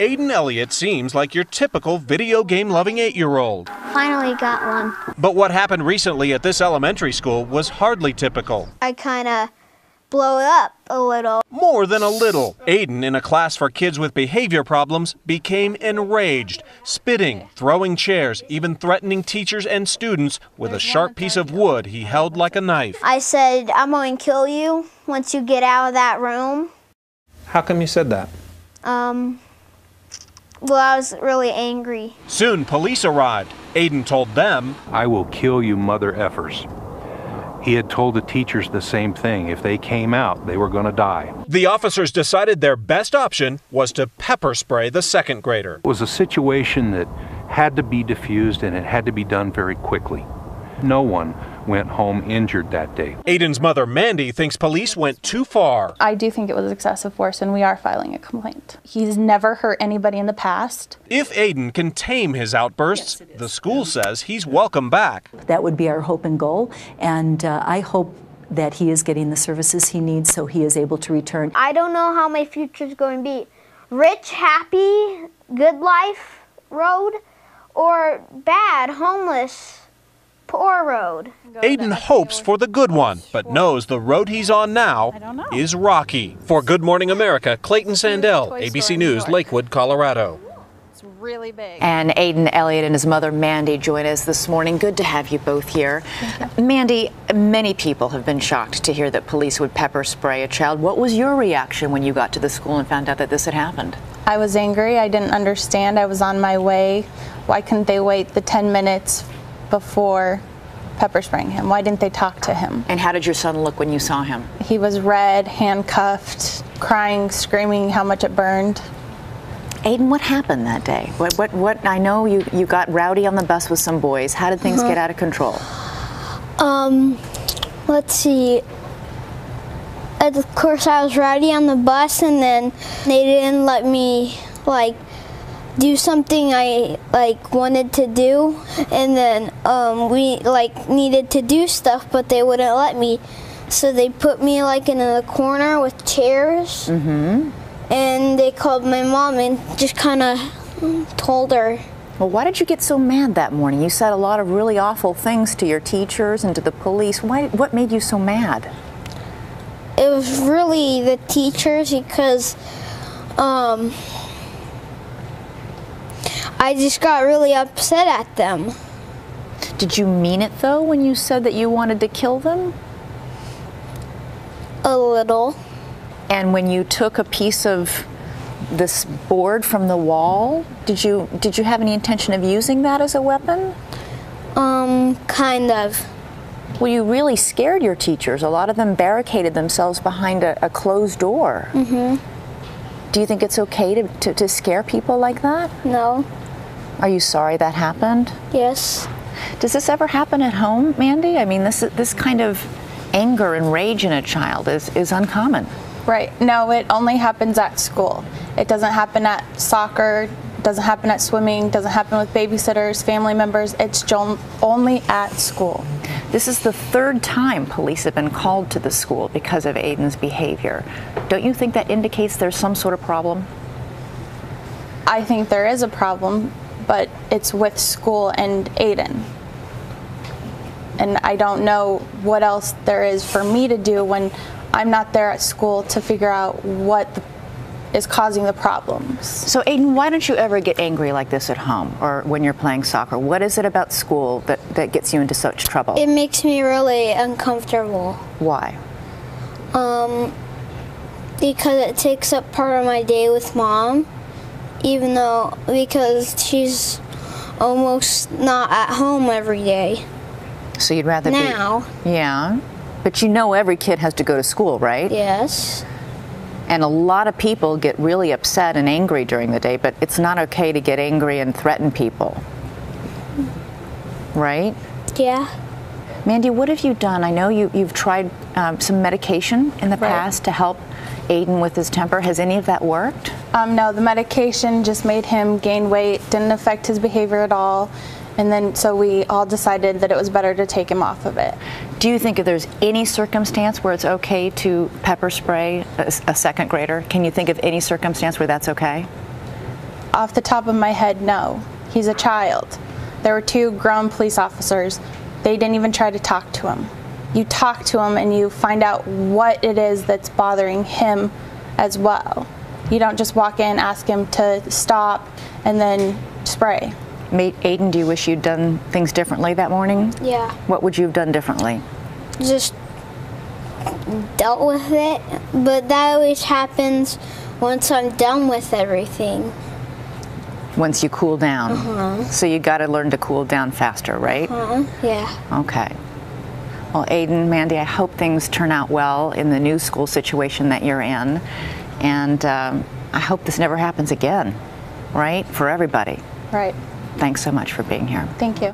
Aiden Elliott seems like your typical video game-loving 8-year-old. Finally got one. But what happened recently at this elementary school was hardly typical. I kind of blow it up a little. More than a little. Aiden, in a class for kids with behavior problems, became enraged, spitting, throwing chairs, even threatening teachers and students with a sharp piece of wood he held like a knife. I said, "I'm going to kill you once you get out of that room." How come you said that? Well, I was really angry. Soon, police arrived. Aiden told them, "I will kill you mother effers." He had told the teachers the same thing. If they came out, they were going to die. The officers decided their best option was to pepper spray the second grader. It was a situation that had to be diffused, and it had to be done very quickly. No one went home injured that day. Aiden's mother, Mandy, thinks police went too far. I do think it was excessive force, and we are filing a complaint. He's never hurt anybody in the past. If Aiden can tame his outbursts, the school says he's welcome back. That would be our hope and goal, and I hope that he is getting the services he needs so he is able to return. I don't know how my future is going to be. Rich, happy, good life road, or bad, homeless, poor road. Aiden hopes for the good one, but knows the road he's on now is rocky. For Good Morning America, Clayton Sandell, ABC News, Lakewood, Colorado. It's really big. And Aiden Elliott and his mother Mandy join us this morning. Good to have you both here. Mandy, many people have been shocked to hear that police would pepper spray a child. What was your reaction when you got to the school and found out that this had happened? I was angry. I didn't understand. I was on my way. Why couldn't they wait the 10 minutes before pepper spraying him? Why didn't they talk to him? And how did your son look when you saw him? He was red, handcuffed, crying, screaming how much it burned. Aiden, what happened that day? What I know you got rowdy on the bus with some boys. How did things get out of control? Let's see. Of course, I was rowdy on the bus, and then they didn't let me, do something I wanted to do, and then we needed to do stuff, but they wouldn't let me. So they put me in a corner with chairs, and they called my mom and just kind of told her. Well, why did you get so mad that morning? You said a lot of really awful things to your teachers and to the police. What made you so mad? It was really the teachers, because I just got really upset at them. Did you mean it, though, when you said that you wanted to kill them? A little. And when you took a piece of this board from the wall, did you have any intention of using that as a weapon? Kind of. Well, you really scared your teachers. A lot of them barricaded themselves behind a closed door. Do you think it's okay to scare people like that? No. Are you sorry that happened? Yes. Does this ever happen at home, Mandy? I mean, this kind of anger and rage in a child is uncommon. Right. No, it only happens at school. It doesn't happen at soccer, doesn't happen at swimming, doesn't happen with babysitters, family members. It's only at school. This is the third time police have been called to the school because of Aiden's behavior. Don't you think that indicates there's some sort of problem? I think there is a problem, but it's with school and Aiden. And I don't know what else there is for me to do when I'm not there at school to figure out what is causing the problems. So Aiden, why don't you ever get angry like this at home or when you're playing soccer? What is it about school that gets you into such trouble? It makes me really uncomfortable. Why? Because it takes up part of my day with Mom, because she's almost not at home every day. So you'd rather now. Yeah. But you know every kid has to go to school, right? Yes. And a lot of people get really upset and angry during the day, but it's not okay to get angry and threaten people. Right? Yeah. Mandy, what have you done? I know you've tried some medication in the past to help Aiden with his temper. Has any of that worked? No, the medication just made him gain weight, didn't affect his behavior at all. And then so we all decided that it was better to take him off of it. Do you think if there's any circumstance where it's okay to pepper spray a second grader? Can you think of any circumstance where that's okay? Off the top of my head, no. He's a child. There were 2 grown police officers. They didn't even try to talk to him. You talk to him and you find out what it is that's bothering him as well. You don't just walk in, ask him to stop, and then spray. Aiden, do you wish you'd done things differently that morning? Yeah. What would you have done differently? Just dealt with it, but that always happens once I'm done with everything. Once you cool down. So you got to learn to cool down faster, right? Yeah. Okay. Well, Aiden, Mandy, I hope things turn out well in the new school situation that you're in. And I hope this never happens again, right? For everybody. Right. Thanks so much for being here. Thank you.